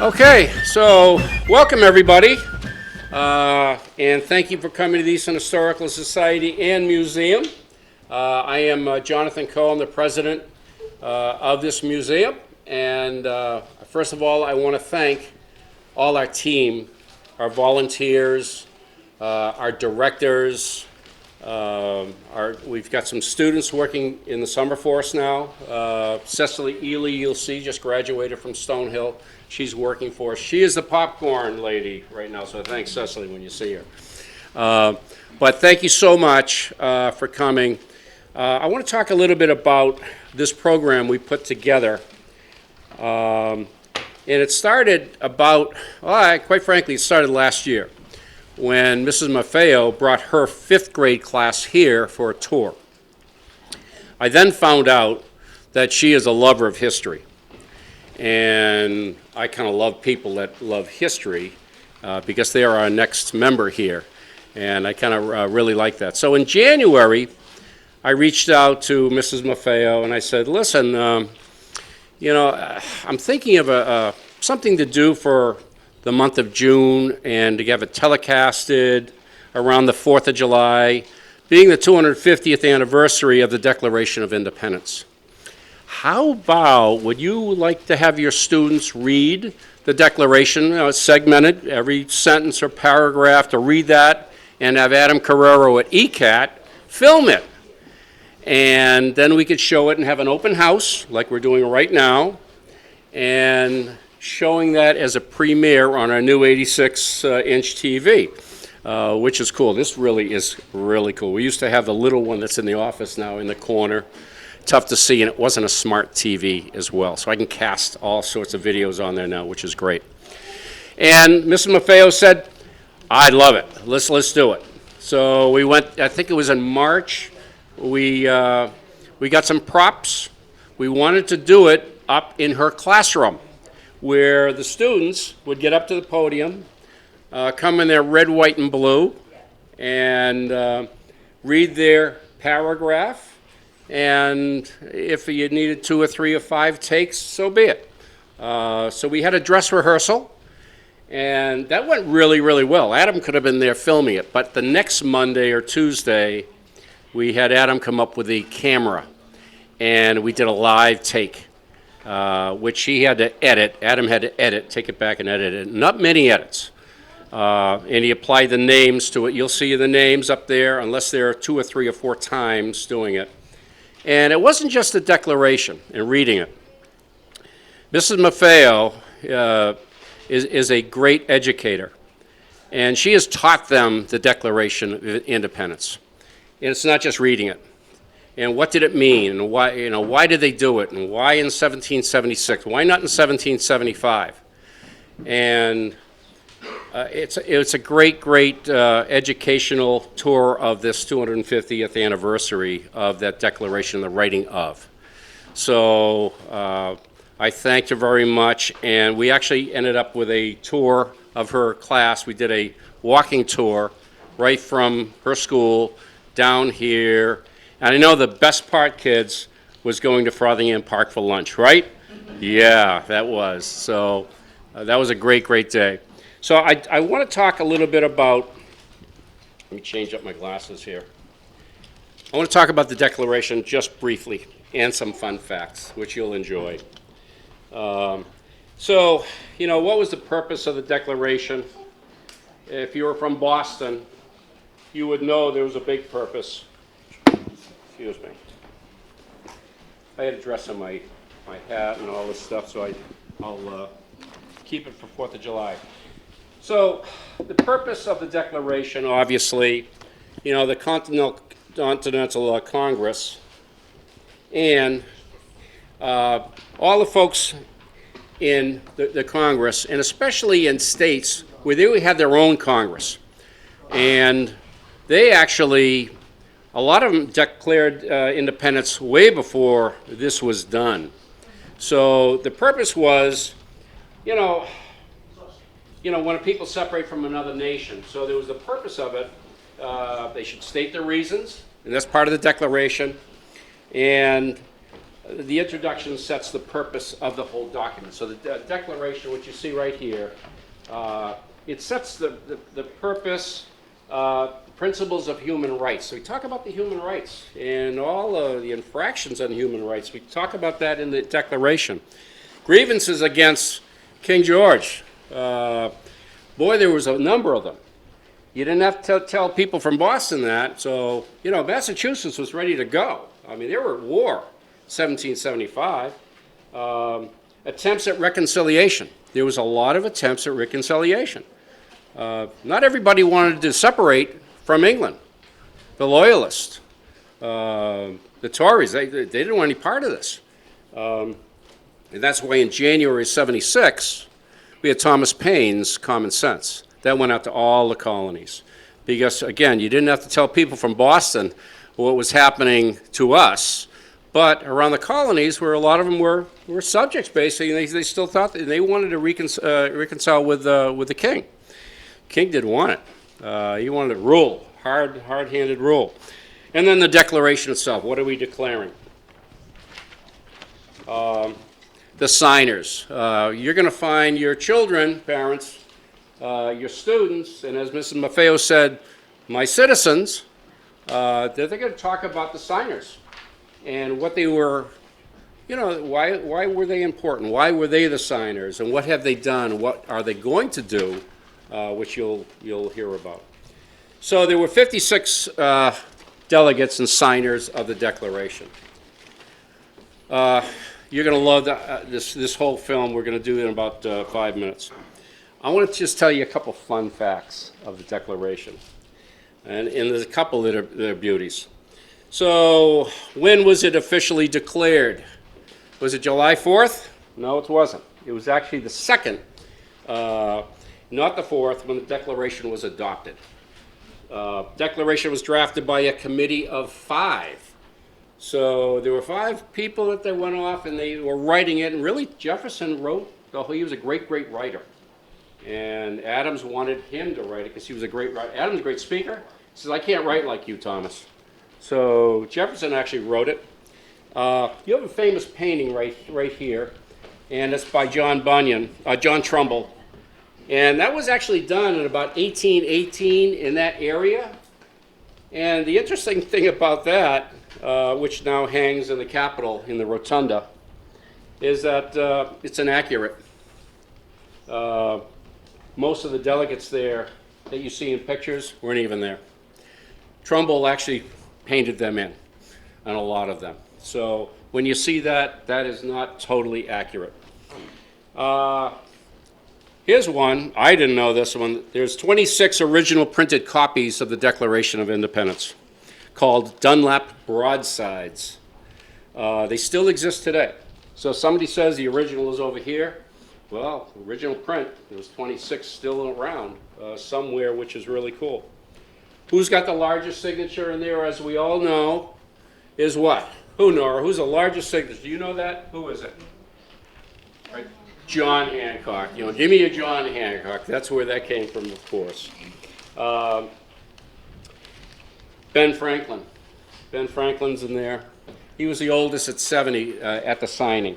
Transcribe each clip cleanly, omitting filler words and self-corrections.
Okay, so welcome everybody, and thank you for coming to the Easton Historical Society and Museum. I am Jonathan Coe. I'm the president of this museum, and first of all, I want to thank all our team, our volunteers, our directors. We've got some students working in the summer for us now. Cecily Ely, you'll see, just graduated from Stonehill. She's working for us. She is the popcorn lady right now, so thanks, Cecily, when you see her. But thank you so much for coming. I want to talk a little bit about this program we put together. And it started about, well, quite frankly, it started last year when Mrs. Maffeo brought her 5th grade class here for a tour. I then found out that she is a lover of history. And I kind of love people that love history because they are our next member here. And I kind of really like that. So in January, I reached out to Mrs. Maffeo and I said, listen, I'm thinking of something to do for the month of June and to have it telecasted around the 4th of July, being the 250th anniversary of the Declaration of Independence. How about, would you like to have your students read the Declaration, segmented, every sentence or paragraph, to read that, and have Adam Carrero at ECAT film it? And then we could show it and have an open house, like we're doing right now, and showing that as a premiere on our new 86-inch TV, which is cool. This really is really cool. We used to have the little one that's in the office now in the corner. Tough to see, and it wasn't a smart TV as well. So I can cast all sorts of videos on there now, which is great. And Mrs. Maffeo said, I love it. Let's do it. So we went, I think it was in March. We got some props. We wanted to do it up in her classroom, where the students would get up to the podium, come in their red, white, and blue, and read their paragraph. And if you needed 2 or 3 or 5 takes, so be it. So we had a dress rehearsal, and that went really, really well. Adam could have been there filming it, but the next Monday or Tuesday, we had Adam come up with a camera, and we did a live take, which he had to edit. Adam had to edit, take it back and edit it. Not many edits. And he applied the names to it. You'll see the names up there, unless there are 2 or 3 or 4 times doing it. And it wasn't just the Declaration and reading it. Mrs. Maffeo is a great educator, and she has taught them the Declaration of Independence. And it's not just reading it. And what did it mean? And why did they do it? And why in 1776? Why not in 1775? And it's a great educational tour of this 250th anniversary of that Declaration, the writing of. So I thanked her very much, and we actually ended up with a tour of her class. We did a walking tour right from her school down here. And I know the best part, kids, was going to Frothingham Park for lunch, right? Yeah, that was. So that was a great day. So I want to talk a little bit about, let me change up my glasses here. I want to talk about the Declaration just briefly and some fun facts, which you'll enjoy. So, what was the purpose of the Declaration? If you were from Boston, you would know there was a big purpose. Excuse me. I had to dress in my hat and all this stuff, so I'll keep it for 4th of July. So the purpose of the Declaration, obviously, the Continental Congress and all the folks in the Congress, and especially in states where they have their own Congress. And they actually, a lot of them declared independence way before this was done. So the purpose was, when people separate from another nation. So there was the purpose of it. They should state their reasons, and that's part of the Declaration. And the introduction sets the purpose of the whole document. So the declaration, which you see right here, it sets the purpose, principles of human rights. So we talk about the human rights and all of the infractions on human rights. We talk about that in the declaration. Grievances against King George. Boy, there was a number of them. You didn't have to tell people from Boston that. So, Massachusetts was ready to go. I mean, they were at war, 1775. Attempts at reconciliation. There was a lot of attempts at reconciliation. Not everybody wanted to separate from England. The Loyalists, the Tories, they didn't want any part of this. And that's why in January 76, we had Thomas Paine's Common Sense. That went out to all the colonies. Because, again, you didn't have to tell people from Boston what was happening to us. But around the colonies, where a lot of them were subjects, basically, and they still thought that they wanted to reconcile with the king. King didn't want it. He wanted to rule, hard-handed rule. And then the Declaration itself. What are we declaring? The signers. You're going to find your children, parents, your students, and as Mrs. Maffeo said, my citizens, they're going to talk about the signers and what they were, why were they important? Why were they the signers? And what have they done? What are they going to do? Which you'll hear about. So there were 56 delegates and signers of the Declaration. You're going to love this whole film. We're going to do it in about 5 minutes. I want to just tell you a couple fun facts of the Declaration. And there's a couple that are beauties. So when was it officially declared? Was it July 4th? No, it wasn't. It was actually the 2nd, not the 4th, when the Declaration was adopted. Declaration was drafted by a committee of 5. So there were 5 people that they went off and they were writing it. And really, Jefferson wrote, he was a great, great writer. And Adams wanted him to write it because he was a great writer. Adams was a great speaker. He says, I can't write like you, Thomas. So Jefferson actually wrote it. You have a famous painting right here, and it's by John Trumbull. And that was actually done in about 1818 in that area. And the interesting thing about that, which now hangs in the Capitol in the Rotunda, is that it's inaccurate. Most of the delegates there that you see in pictures weren't even there. Trumbull actually painted them in, on a lot of them. So when you see that, that is not totally accurate. Here's one. I didn't know this one. There's 26 original printed copies of the Declaration of Independence called Dunlap broadsides. They still exist today. So if somebody says the original is over here, well, original print, there's 26 still around somewhere, which is really cool. Who's got the largest signature in there, as we all know, is what? Who, Nora? Who's the largest signature? Do you know that? Who is it? Right. John Hancock. Give me a John Hancock. That's where that came from, of course. Ben Franklin. Ben Franklin's in there. He was the oldest at 70 at the signing.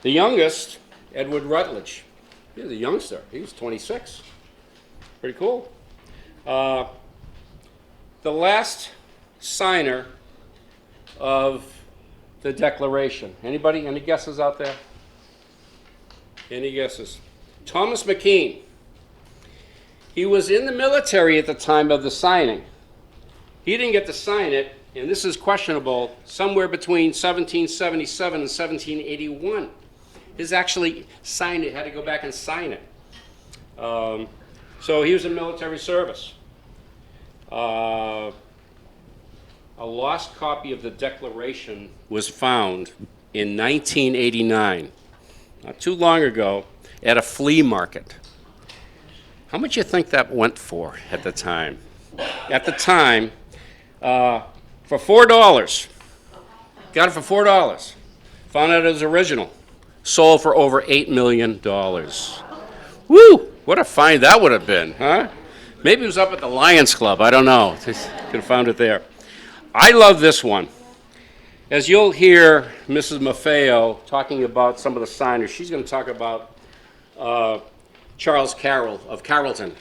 The youngest, Edward Rutledge. He was a youngster. He was 26. Pretty cool. The last signer of the Declaration. Anybody? Any guesses out there? Any guesses? Thomas McKean. He was in the military at the time of the signing. He didn't get to sign it, and this is questionable, somewhere between 1777 and 1781. His actually signed it, had to go back and sign it. So he was in military service. A lost copy of the Declaration was found in 1989, not too long ago, at a flea market. How much do you think that went for at the time? At the time, for $4. Got it for $4. Found out it was original. Sold for over $8 million. Woo! What a find that would have been, huh? Maybe it was up at the Lions Club. I don't know. Could have found it there. I love this one. As you'll hear Mrs. Maffeo talking about some of the signers, she's going to talk about Charles Carroll of Carrollton.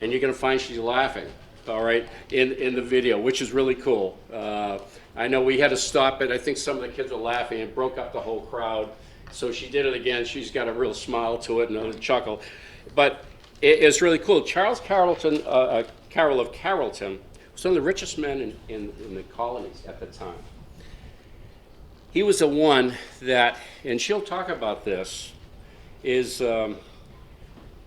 And you're going to find she's laughing, all right, in the video, which is really cool. I know we had to stop it. I think some of the kids were laughing. It broke up the whole crowd. So she did it again. She's got a real smile to it and a chuckle. But it's really cool. Charles Carroll of Carrollton was one of the richest men in the colonies at the time. He was the one that, and she'll talk about this, is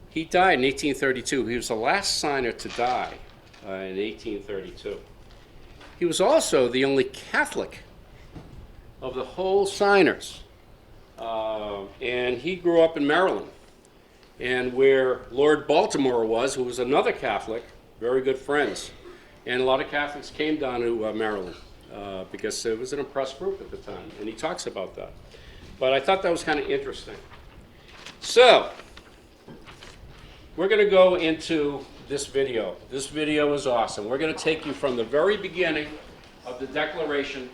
he died in 1832. He was the last signer to die in 1832. He was also the only Catholic of the whole signers. And he grew up in Maryland. And where Lord Baltimore was, who was another Catholic, very good friends. And a lot of Catholics came down to Maryland because it was an oppressed group at the time. And he talks about that. But I thought that was kind of interesting. So, we're going to go into this video. This video is awesome. We're going to take you from the very beginning of the Declaration.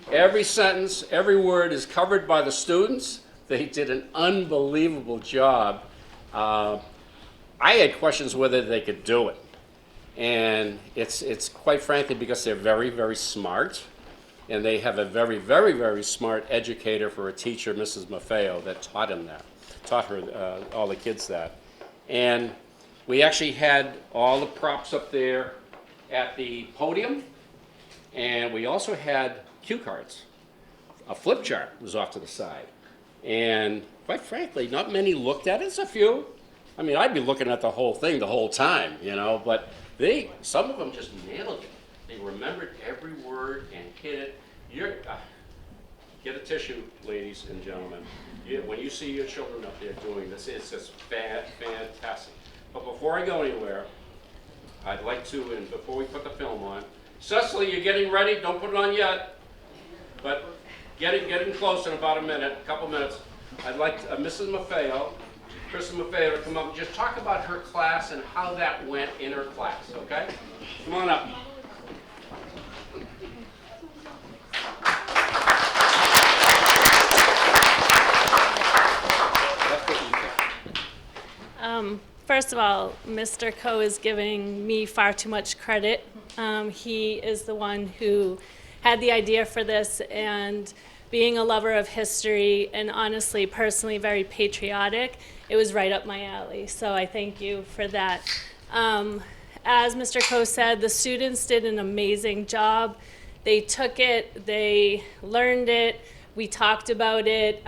Every sentence, every word is covered by the students. They did an unbelievable job. I had questions whether they could do it. And it's quite frankly because they're very, very smart. And they have a very, very, very smart educator for a teacher, Mrs. Maffeo, that taught her, all the kids that. And we actually had all the props up there at the podium. And we also had cue cards. A flip chart was off to the side. And quite frankly, not many looked at it. It's a few. I mean, I'd be looking at the whole thing the whole time, you know, but some of them just nailed it. They remembered every word and hit it. Get a tissue, ladies and gentlemen. When you see your children up there doing this, it's just fantastic. But before I go anywhere, I'd like to, and before we put the film on, Cecily, you're getting ready? Don't put it on yet. But getting close in about a couple minutes. I'd like Mrs. Maffeo, Kristen Maffeo, to come up and just talk about her class and how that went in her class, okay? Come on up. First of all, Mr. Coe is giving me far too much credit. He is the one who had the idea for this, and being a lover of history and honestly, personally very patriotic, it was right up my alley. So I thank you for that. As Mr. Coe said, the students did an amazing job. They took it, they learned it, we talked about it,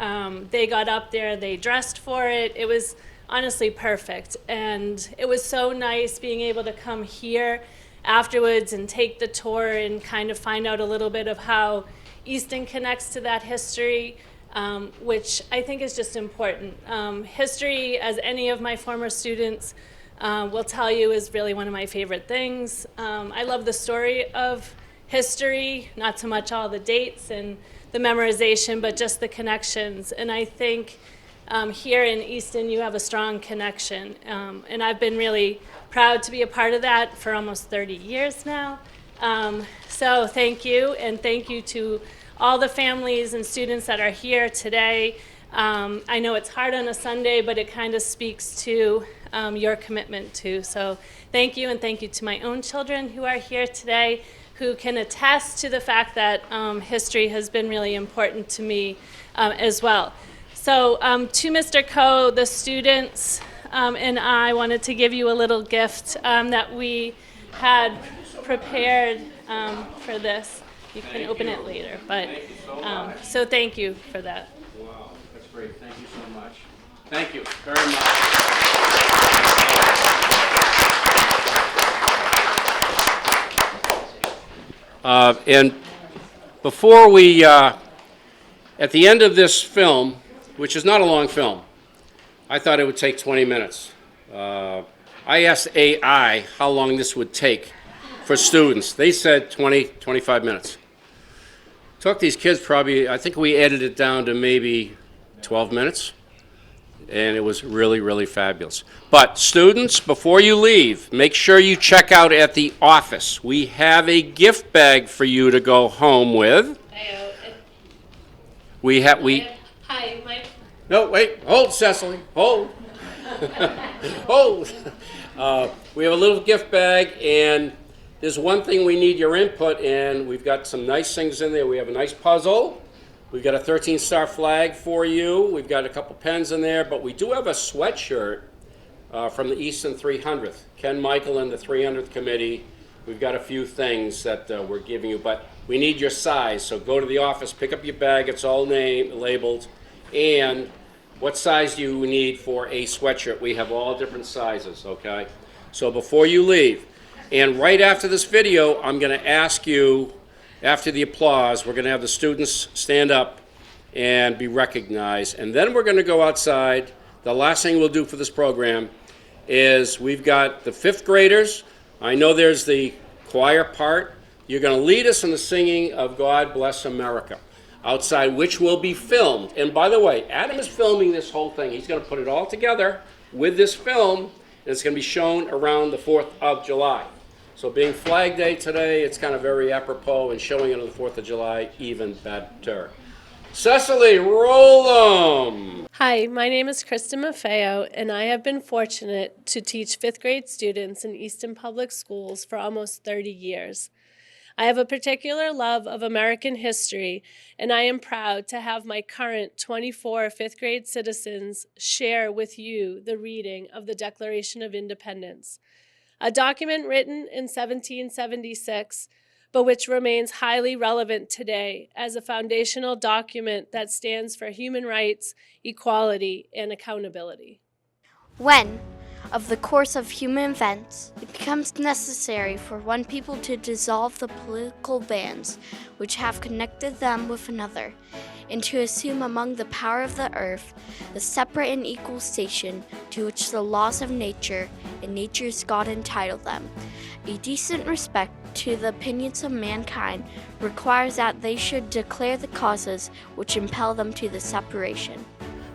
they got up there, they dressed for it. It was honestly perfect. And it was so nice being able to come here afterwards and take the tour and kind of find out a little bit of how Easton connects to that history, which I think is just important. History, as any of my former students will tell you, is really one of my favorite things. I love the story of history, not so much all the dates and the memorization, but just the connections. And I think here in Easton, you have a strong connection. And I've been really proud to be a part of that for almost 30 years now. So thank you, and thank you to all the families and students that are here today. I know it's hard on a Sunday, but it kind of speaks to your commitment too. So thank you, and thank you to my own children who are here today, who can attest to the fact that history has been really important to me as well. So to Mr. Coe, the students and I wanted to give you a little gift that we had prepared for this. You can open it later, but so thank you for that. Wow, that's great. Thank you so much. Thank you very much. And before we, at the end of this film, which is not a long film, I thought it would take 20 minutes. I asked AI how long this would take for students. They said 20, 25 minutes. Took these kids probably, I think we edited it down to maybe 12 minutes. And it was really, really fabulous. But students, before you leave, make sure you check out at the office. We have a gift bag for you to go home with. Hi, Mike. No, wait, hold, Cecily, hold. Hold. We have a little gift bag, and there's one thing we need your input in. We've got some nice things in there. We have a nice puzzle. We've got a 13-star flag for you. We've got a couple pens in there, but we do have a sweatshirt from the Easton 300th. Ken Michael and the 300th committee. We've got a few things that we're giving you, but we need your size. So go to the office, pick up your bag. It's all labeled. And what size do you need for a sweatshirt? We have all different sizes, okay? So before you leave, and right after this video, I'm going to ask you, after the applause, we're going to have the students stand up and be recognized. And then we're going to go outside. The last thing we'll do for this program is we've got the fifth graders. I know there's the choir part. You're going to lead us in the singing of God Bless America outside, which will be filmed. And by the way, Adam is filming this whole thing. He's going to put it all together with this film, and it's going to be shown around the 4th of July. So being Flag Day today, it's kind of very apropos, and showing it on the 4th of July, even better. Cecily, roll 'em! Hi, my name is Kristen Maffeo, and I have been fortunate to teach 5th grade students in Easton Public Schools for almost 30 years. I have a particular love of American history, and I am proud to have my current 24 5th grade citizens share with you the reading of the Declaration of Independence, a document written in 1776, but which remains highly relevant today as a foundational document that stands for human rights, equality, and accountability. When, of the course of human events, it becomes necessary for one people to dissolve the political bands which have connected them with another, and to assume among the power of the earth the separate and equal station to which the laws of nature and nature's God entitle them, a decent respect to the opinions of mankind requires that they should declare the causes which impel them to the separation.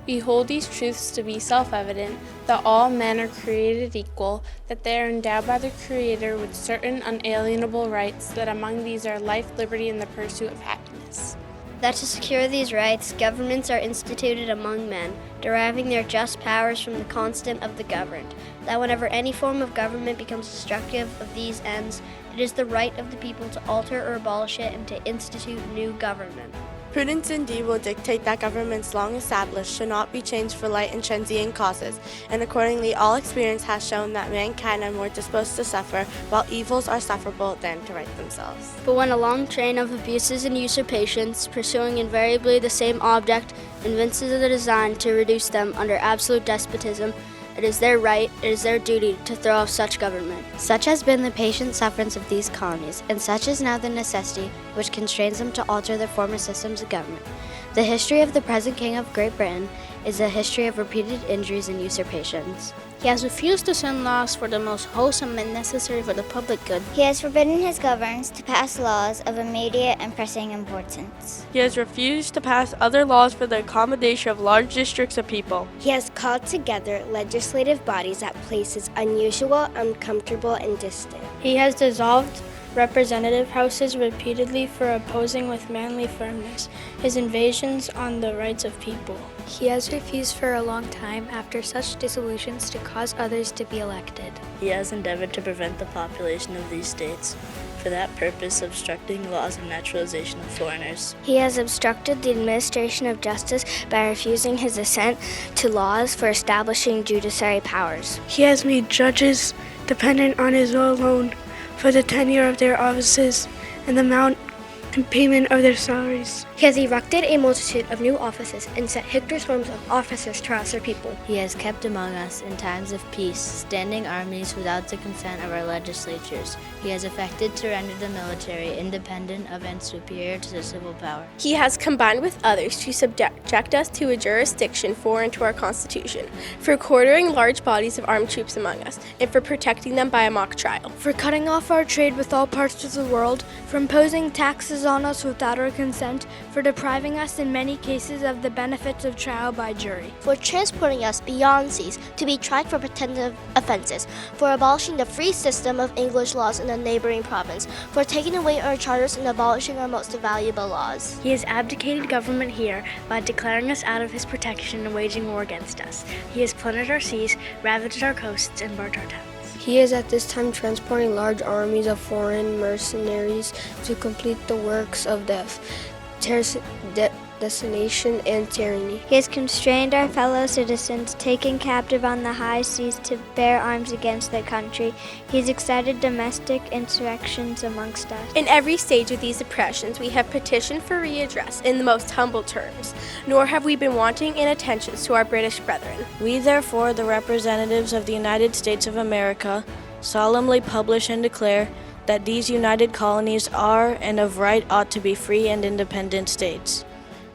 We hold these truths to be self-evident, that all men are created equal, that they are endowed by the Creator with certain unalienable rights, that among these are life, liberty, and the pursuit of happiness. That to secure these rights, governments are instituted among men, deriving their just powers from the consent of the governed. That whenever any form of government becomes destructive of these ends, it is the right of the people to alter or abolish it and to institute new government. Prudence indeed will dictate that governments long established should not be changed for light and transient causes, and accordingly all experience has shown that mankind are more disposed to suffer, while evils are sufferable than to right themselves. But when a long train of abuses and usurpations, pursuing invariably the same object, evinces the design to reduce them under absolute despotism, it is their right, it is their duty to throw off such government. Such has been the patient sufferance of these colonies, and such is now the necessity which constrains them to alter their former systems of government. The history of the present King of Great Britain is a history of repeated injuries and usurpations. He has refused to send laws for the most wholesome and necessary for the public good. He has forbidden his governors to pass laws of immediate and pressing importance. He has refused to pass other laws for the accommodation of large districts of people. He has called together legislative bodies at places unusual, uncomfortable, and distant. He has dissolved representative houses repeatedly for opposing with manly firmness his invasions on the rights of people. He has refused for a long time after such dissolutions to cause others to be elected. He has endeavored to prevent the population of these states, for that purpose obstructing laws of naturalization of foreigners. He has obstructed the administration of justice by refusing his assent to laws for establishing judiciary powers. He has made judges dependent on his will alone for the tenure of their offices and the amount and payment of their salaries. He has erected a multitude of new offices and set Hector swarms of officers to harass our people. He has kept among us in times of peace standing armies without the consent of our legislatures. He has effected to render the military independent of and superior to the civil power. He has combined with others to subject us to a jurisdiction foreign to our Constitution, for quartering large bodies of armed troops among us, and for protecting them by a mock trial. For cutting off our trade with all parts of the world, for imposing taxes on us without our consent, for depriving us in many cases of the benefits of trial by jury, for transporting us beyond seas to be tried for pretended offenses, for abolishing the free system of English laws in a neighboring province, for taking away our charters and abolishing our most valuable laws. He has abdicated government here by declaring us out of his protection and waging war against us. He has plundered our seas, ravaged our coasts, and burnt our towns. He is at this time transporting large armies of foreign mercenaries to complete the works of death, decimation, and tyranny. He has constrained our fellow citizens, taken captive on the high seas to bear arms against their country. He has excited domestic insurrections amongst us. In every stage of these oppressions, we have petitioned for redress in the most humble terms, nor have we been wanting in attentions to our British brethren. We, therefore, the representatives of the United States of America, solemnly publish and declare that these united colonies are and of right ought to be free and independent states.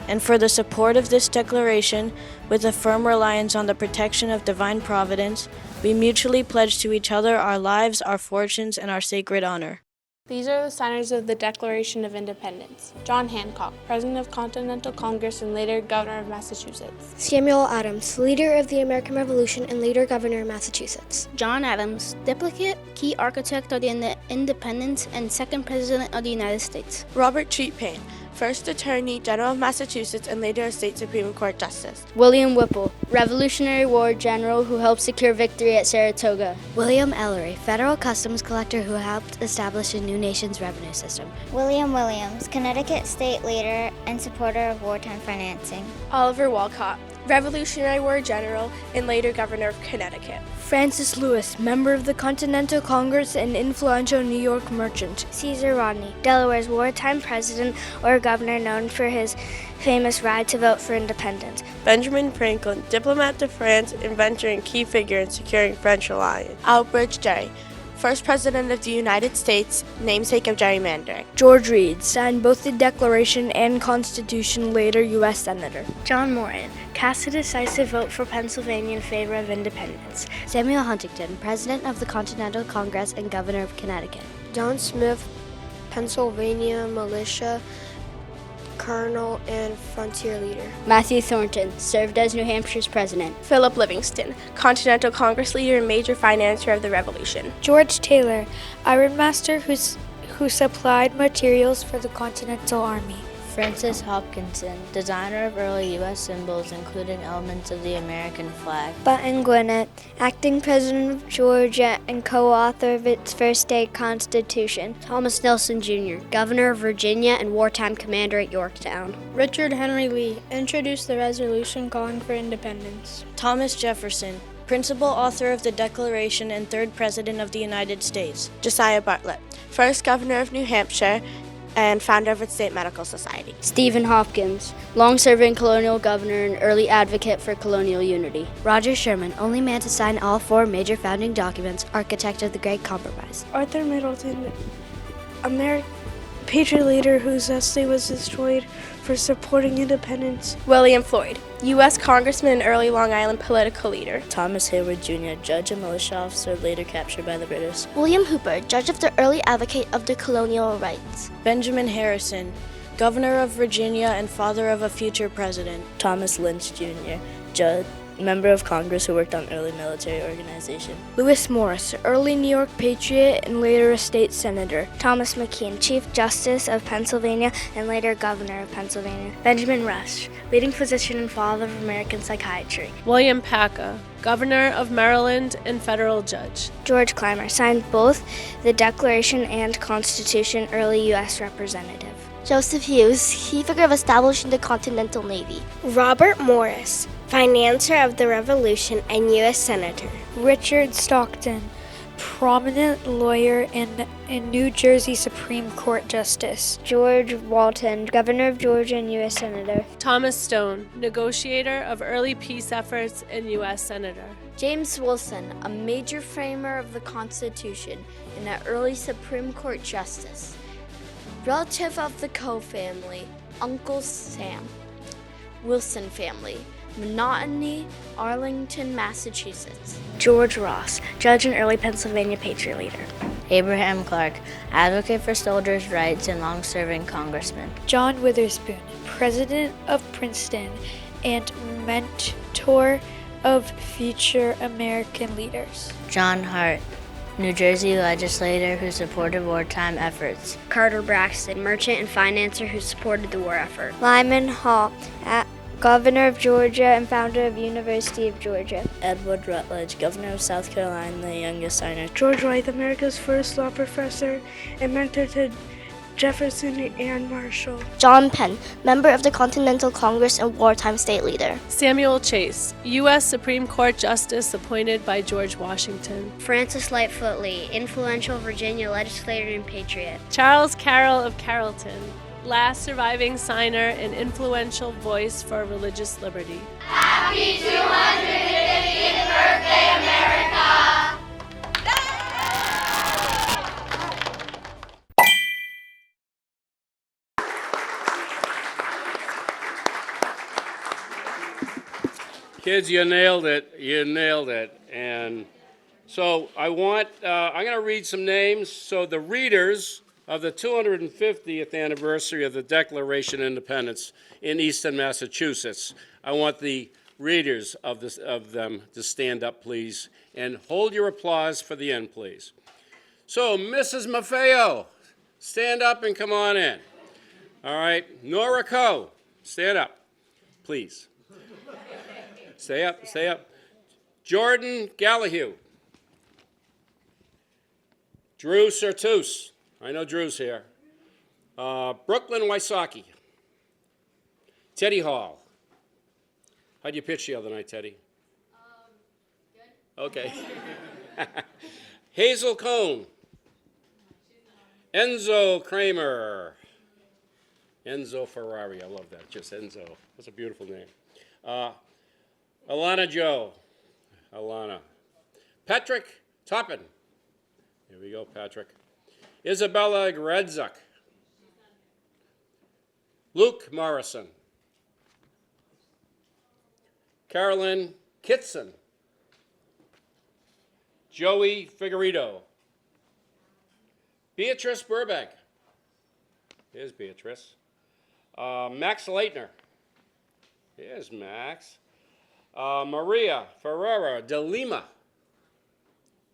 And for the support of this declaration, with a firm reliance on the protection of divine providence, we mutually pledge to each other our lives, our fortunes, and our sacred honor. These are the signers of the Declaration of Independence: John Hancock, President of Continental Congress and later Governor of Massachusetts; Samuel Adams, leader of the American Revolution and later Governor of Massachusetts; John Adams, diplomat, key architect of the independence, and second President of the United States; Robert Treat Paine, first Attorney General of Massachusetts and later a state Supreme Court Justice; William Whipple, Revolutionary War general who helped secure victory at Saratoga; William Ellery, federal customs collector who helped establish a new nation's revenue system; William Williams, Connecticut state leader and supporter of wartime financing; Oliver Wolcott, Revolutionary War general and later Governor of Connecticut; Francis Lewis, member of the Continental Congress and influential New York merchant; Caesar Rodney, Delaware's wartime president or governor known for his famous ride to vote for independence; Benjamin Franklin, diplomat to France, inventor and key figure in securing French alliance; Albridge Gerry, first President of the United States, namesake of gerrymandering; George Read, signed both the Declaration and Constitution, later U.S. Senator; John Morton, cast a decisive vote for Pennsylvania in favor of independence; Samuel Huntington, President of the Continental Congress and Governor of Connecticut; John Smith, Pennsylvania militia colonel and frontier leader; Matthew Thornton, served as New Hampshire's president; Philip Livingston, Continental Congress leader and major financier of the Revolution; George Taylor, ironmaster who supplied materials for the Continental Army; Francis Hopkinson, designer of early U.S. symbols, including elements of the American flag; Button Gwinnett, acting president of Georgia and co-author of its first state constitution; Thomas Nelson Jr., governor of Virginia and wartime commander at Yorktown; Richard Henry Lee, introduced the resolution calling for independence; Thomas Jefferson, principal author of the Declaration and third President of the United States; Josiah Bartlett, first Governor of New Hampshire and founder of its State Medical Society; Stephen Hopkins, long-serving colonial governor and early advocate for colonial unity; Roger Sherman, only man to sign all 4 major founding documents, architect of the Great Compromise; Arthur Middleton, patriot leader whose estate was destroyed for supporting independence; William Floyd, U.S. Congressman and early Long Island political leader; Thomas Hayward Jr., judge and militia officer, later captured by the British; William Hooper, judge of the early advocate of the colonial rights; Benjamin Harrison, governor of Virginia and father of a future president; Thomas Lynch Jr., judge, member of Congress who worked on early military organization; Lewis Morris, early New York patriot and later a state senator; Thomas McKean, Chief Justice of Pennsylvania and later Governor of Pennsylvania; Benjamin Rush, leading physician and father of American psychiatry; William Paca, Governor of Maryland and federal judge; George Clymer, signed both the Declaration and Constitution, early U.S. representative; Joseph Hughes, key figure of establishing the Continental Navy; Robert Morris, financier of the Revolution and U.S. Senator; Richard Stockton, prominent lawyer and New Jersey Supreme Court Justice; George Walton, Governor of Georgia and U.S. Senator; Thomas Stone, negotiator of early peace efforts and U.S. Senator; James Wilson, a major framer of the Constitution and an early Supreme Court Justice; relative of the Coe family, Uncle Sam; Wilson family, Monotony, Arlington, Massachusetts; George Ross, judge and early Pennsylvania patriot leader; Abraham Clark, advocate for soldiers' rights and long-serving congressman. John Witherspoon, president of Princeton and mentor of future American leaders. John Hart, New Jersey legislator who supported wartime efforts. Carter Braxton, merchant and financier who supported the war effort. Lyman Hall, governor of Georgia and founder of University of Georgia. Edward Rutledge, governor of South Carolina, the youngest signer. George Wythe, America's first law professor and mentor to Jefferson and Marshall. John Penn, member of the Continental Congress and wartime state leader. Samuel Chase, U.S. Supreme Court Justice appointed by George Washington. Francis Lightfoot Lee, influential Virginia legislator and patriot. Charles Carroll of Carrollton, last surviving signer and influential voice for religious liberty. Happy 250th birthday, America! Kids, you nailed it. You nailed it. And so I'm going to read some names. So the readers of the 250th anniversary of the Declaration of Independence in Easton, Massachusetts, I want the readers of them to stand up, please, and hold your applause for the end, please. So, Mrs. Maffeo, stand up and come on in. All right. Nora Coe, stand up, please. Stay up, stay up. Jordan Gallahue. Drew Sertus. I know Drew's here. Brooklyn Wysocki. Teddy Hall. How'd you pitch the other night, Teddy? Good. Okay. Hazel Cohn. Enzo Kramer. Enzo Ferrari. I love that. Just Enzo. That's a beautiful name. Alana Joe. Alana. Patrick Toppin. Here we go, Patrick. Isabella Gredzuk. Luke Morrison. Carolyn Kitson. Joey Figueredo. Beatrice Burbank. Here's Beatrice. Max Leitner. Here's Max. Maria Ferrera de Lima.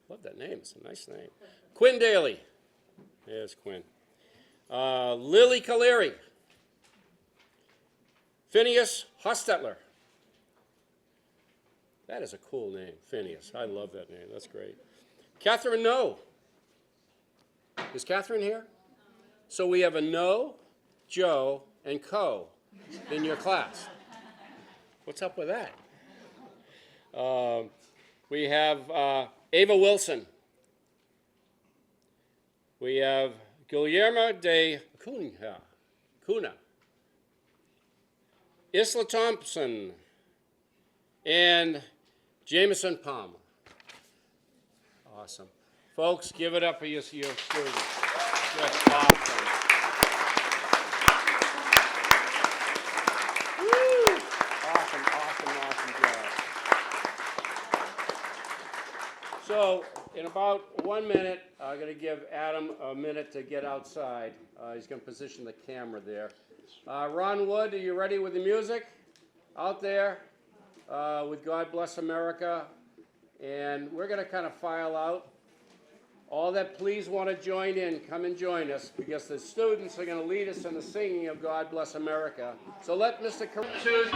Love that name. It's a nice name. Quinn Daly. There's Quinn. Lily Caleri. Phineas Hostetler. That is a cool name, Phineas. I love that name. That's great. Catherine No. Is Catherine here? So we have a No, Joe, and Co in your class. What's up with that? We have Ava Wilson. We have Guillermo de Cuna. Isla Thompson. And Jameson Palmer. Awesome. Folks, give it up for your students. That's awesome. Woo! Awesome job. So, in about 1 minute, I'm going to give Adam a minute to get outside. He's going to position the camera there. Ron Wood, are you ready with the music? Out there with God Bless America. And we're going to kind of file out. All that please want to join in, come and join us, because the students are going to lead us in the singing of God Bless America. So let Mr. Choose